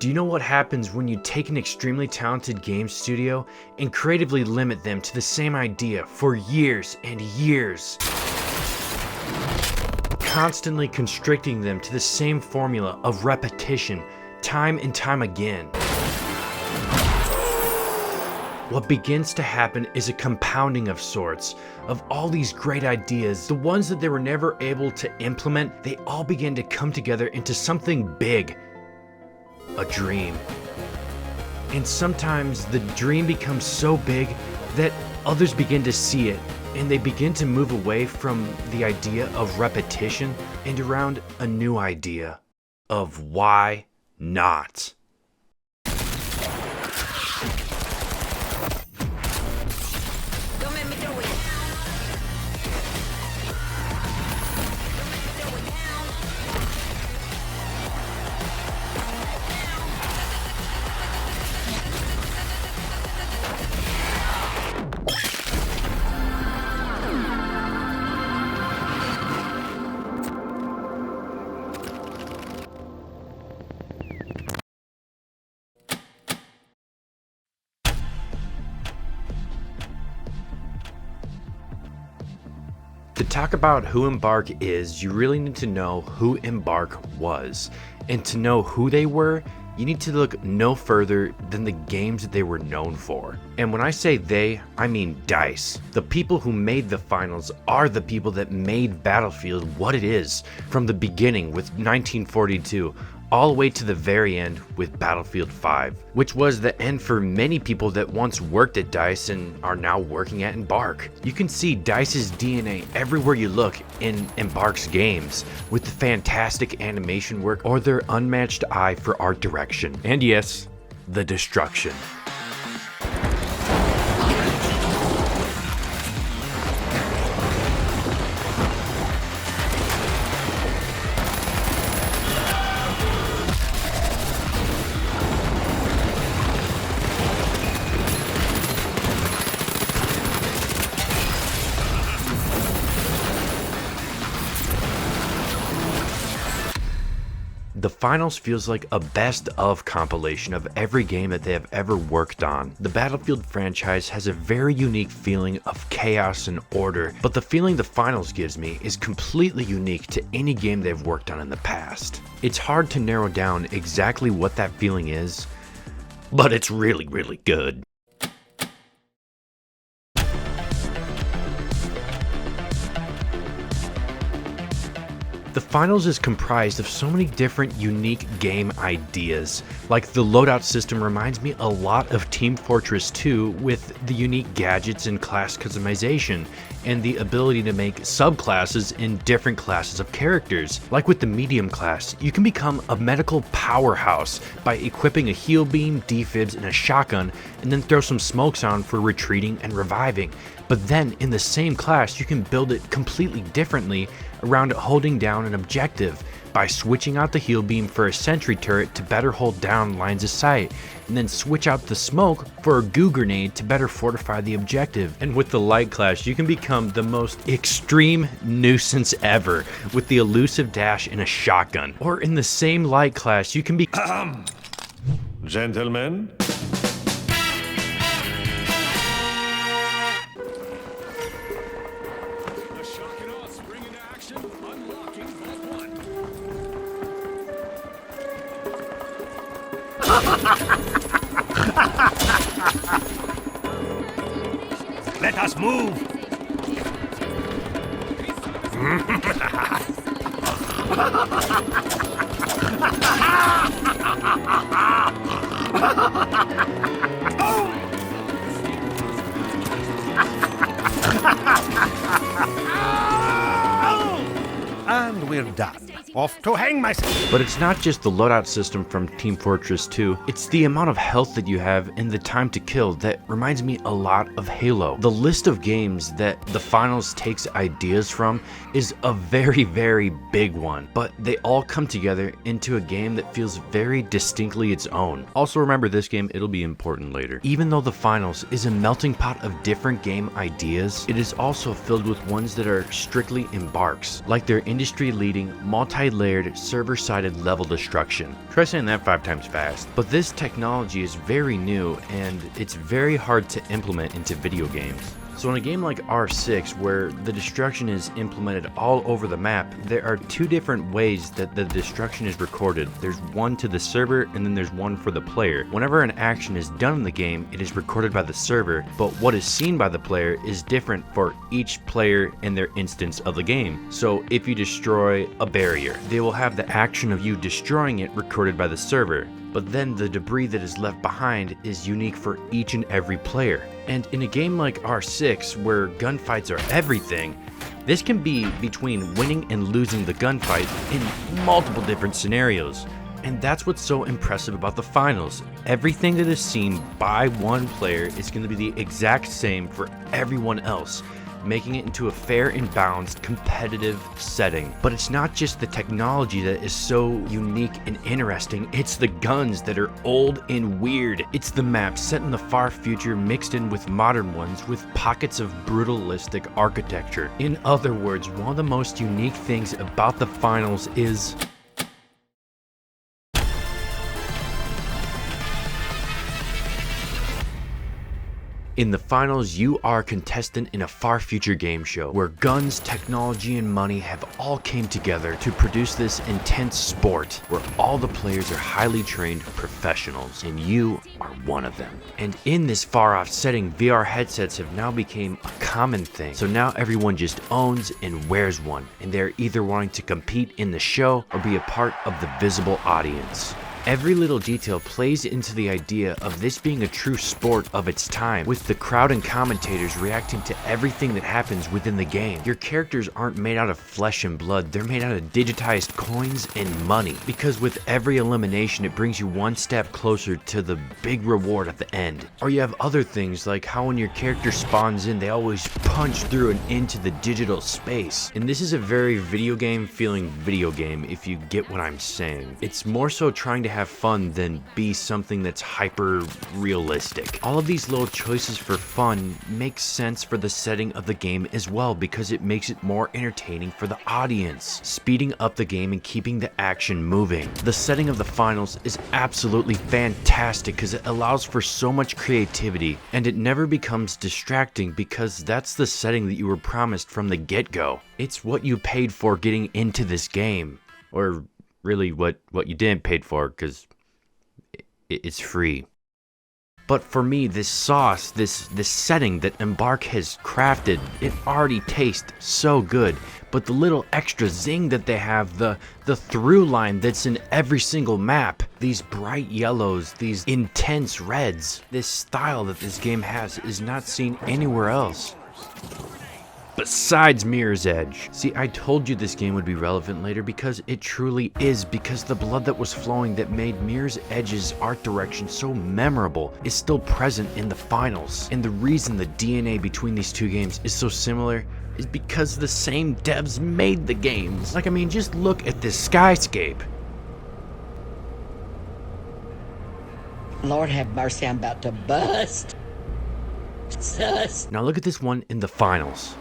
Do you know what happens when you take an extremely talented game studio and creatively limit them to the same idea for years and years? Constantly constricting them to the same formula of repetition, time and time again. What begins to happen is a compounding of sorts of all these great ideas. The ones that they were never able to implement, they all begin to come together into something big. A dream. And sometimes the dream becomes so big that others begin to see it, and they begin to move away from the idea of repetition and around a new idea of why not. To talk about who Embark is, you really need to know who Embark was. And to know who they were, you need to look no further than the games that they were known for. And when I say they, I mean DICE. The people who made the finals are the people that made Battlefield what it is from the beginning with 1942. All the way to the very end with Battlefield 5, which was the end for many people that once worked at DICE and are now working at Embark. You can see DICE's DNA everywhere you look in Embark's games, with the fantastic animation work or their unmatched eye for art direction. And yes, the destruction. The finals feels like a best of compilation of every game that they have ever worked on. The Battlefield franchise has a very unique feeling of chaos and order, but the feeling the finals gives me is completely unique to any game they've worked on in the past. It's hard to narrow down exactly what that feeling is, but it's really, really good. The finals is comprised of so many different unique game ideas. Like the loadout system reminds me a lot of Team Fortress 2 with the unique gadgets and class customization, and the ability to make subclasses in different classes of characters. Like with the medium class, you can become a medical powerhouse by equipping a heal beam, defibs, and a shotgun, and then throw some smokes on for retreating and reviving. But then in the same class, you can build it completely differently around holding down an objective by switching out the heal beam for a sentry turret to better hold down lines of sight, and then switch out the smoke for a goo grenade to better fortify the objective. And with the light class, you can become the most extreme nuisance ever with the elusive dash and a shotgun. Or in the same light class, you can be Gentlemen? Let us move! And we're done. Off to hang myself. But it's not just the loadout system from Team Fortress 2, it's the amount of health that you have and the time to kill that reminds me a lot of Halo. The list of games that the finals takes ideas from is a very, very big one, but they all come together into a game that feels very distinctly its own. Also remember this game, it'll be important later. Even though the finals is a melting pot of different game ideas, it is also filled with ones that are strictly embarks, like their industry-leading multi multi-layered, server-sided level destruction. Try saying that 5 times fast. But this technology is very new, and it's very hard to implement into video games. So in a game like R6, where the destruction is implemented all over the map, there are 2 different ways that the destruction is recorded. There's one to the server, and then there's one for the player. Whenever an action is done in the game, it is recorded by the server, but what is seen by the player is different for each player in their instance of the game. So if you destroy a barrier, they will have the action of you destroying it recorded by the server. But then the debris that is left behind is unique for each and every player. And in a game like R6, where gunfights are everything, this can be between winning and losing the gunfight in multiple different scenarios. And that's what's so impressive about the finals. Everything that is seen by one player is going to be the exact same for everyone else, making it into a fair and balanced competitive setting. But it's not just the technology that is so unique and interesting, it's the guns that are old and weird. It's the maps set in the far future mixed in with modern ones with pockets of brutalistic architecture. In other words, one of the most unique things about the finals is in the finals, you are a contestant in a far future game show where guns, technology, and money have all came together to produce this intense sport where all the players are highly trained professionals, and you are one of them. And in this far off setting, VR headsets have now become a common thing. So now everyone just owns and wears one, and they're either wanting to compete in the show or be a part of the visible audience. Every little detail plays into the idea of this being a true sport of its time, with the crowd and commentators reacting to everything that happens within the game. Your characters aren't made out of flesh and blood, they're made out of digitized coins and money, because with every elimination it brings you one step closer to the big reward at the end. Or you have other things like how when your character spawns in, they always punch through and into the digital space. And this is a very video game feeling video game, if you get what I'm saying. It's more so trying to have fun than be something that's hyper realistic. All of these little choices for fun make sense for the setting of the game as well, because it makes it more entertaining for the audience, speeding up the game and keeping the action moving. The setting of the finals is absolutely fantastic because it allows for so much creativity, and it never becomes distracting because that's the setting that you were promised from the get-go. It's what you paid for getting into this game, or really what you didn't pay for, because it's free. But for me, this sauce, this setting that Embark has crafted, it already tastes so good. But the little extra zing that they have, the through line that's in every single map, these bright yellows, these intense reds, this style that this game has is not seen anywhere else besides Mirror's Edge. See, I told you this game would be relevant later because it truly is, because the blood that was flowing that made Mirror's Edge's art direction so memorable is still present in the finals. And the reason the DNA between these two games is so similar is because the same devs made the games. Like, I mean, just look at this skyscape. Lord have mercy, I'm about to bust. Sus. Now look at this one in the finals.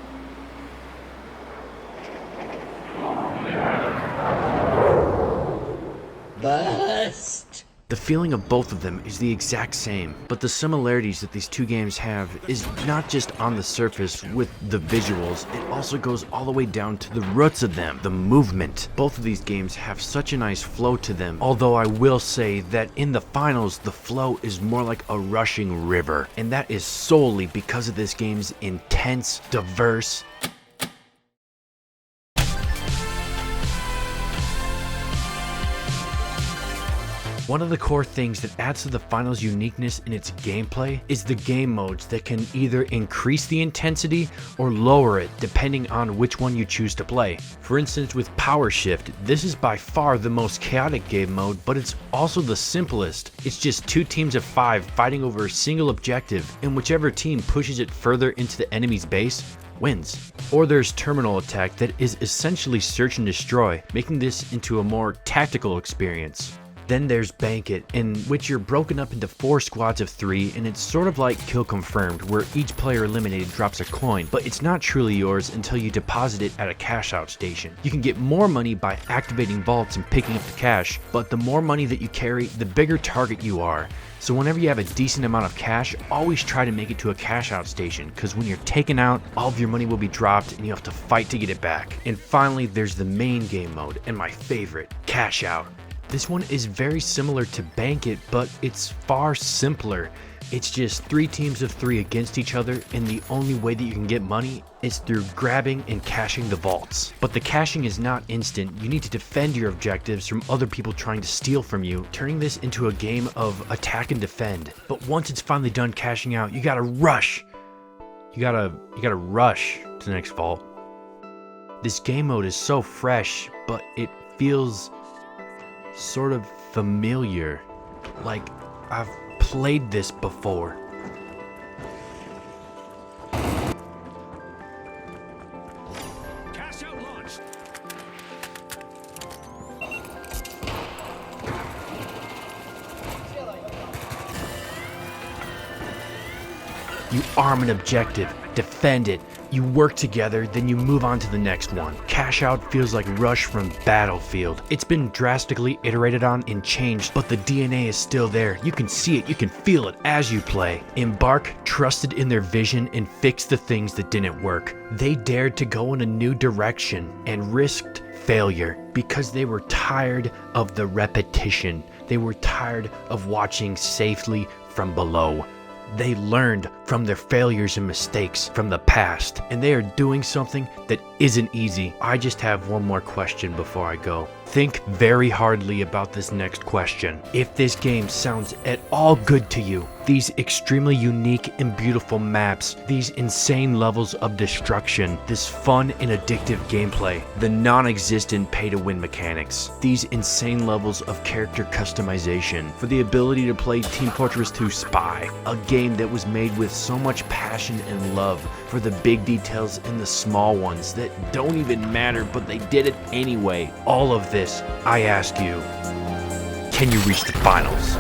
Bust. The feeling of both of them is the exact same, but the similarities that these two games have is not just on the surface with the visuals, it also goes all the way down to the roots of them, the movement. Both of these games have such a nice flow to them, although I will say that in the finals, the flow is more like a rushing river, and that is solely because of this game's intense, diverse, one of the core things that adds to the finals' uniqueness in its gameplay is the game modes that can either increase the intensity or lower it depending on which one you choose to play. For instance, with Power Shift, this is by far the most chaotic game mode, but it's also the simplest. It's just 2 teams of 5 fighting over a single objective, and whichever team pushes it further into the enemy's base wins. Or there's Terminal Attack that is essentially search and destroy, making this into a more tactical experience. Then there's Bank It, in which you're broken up into 4 squads of 3, and it's sort of like Kill Confirmed, where each player eliminated drops a coin, but it's not truly yours until you deposit it at a cash out station. You can get more money by activating vaults and picking up the cash, but the more money that you carry, the bigger target you are. So whenever you have a decent amount of cash, always try to make it to a cash out station, because when you're taken out, all of your money will be dropped and you have to fight to get it back. And finally, there's the main game mode, and my favorite, Cash Out. This one is very similar to Bank It, but it's far simpler. It's just 3 teams of 3 against each other, and the only way that you can get money is through grabbing and cashing the vaults. But the cashing is not instant. You need to defend your objectives from other people trying to steal from you, turning this into a game of attack and defend. But once it's finally done cashing out, you gotta rush. You gotta rush to the next vault. This game mode is so fresh, but it feels sort of familiar. Like I've played this before. Cash out launched. You arm an objective, defend it, you work together, then you move on to the next one. Cash Out feels like Rush from Battlefield. It's been drastically iterated on and changed, but the DNA is still there. You can see it, you can feel it as you play. Embark trusted in their vision and fixed the things that didn't work. They dared to go in a new direction and risked failure because they were tired of the repetition. They were tired of watching safely from below. They learned from their failures and mistakes from the past, and they are doing something that isn't easy. I just have one more question before I go. Think very hardly about this next question. If this game sounds at all good to you, these extremely unique and beautiful maps, these insane levels of destruction, this fun and addictive gameplay, the non-existent pay-to-win mechanics, these insane levels of character customization, for the ability to play Team Fortress 2 Spy, a game that was made with so much passion and love for the big details and the small ones that don't even matter, but they did it anyway. All of this, I ask you, can you reach the finals?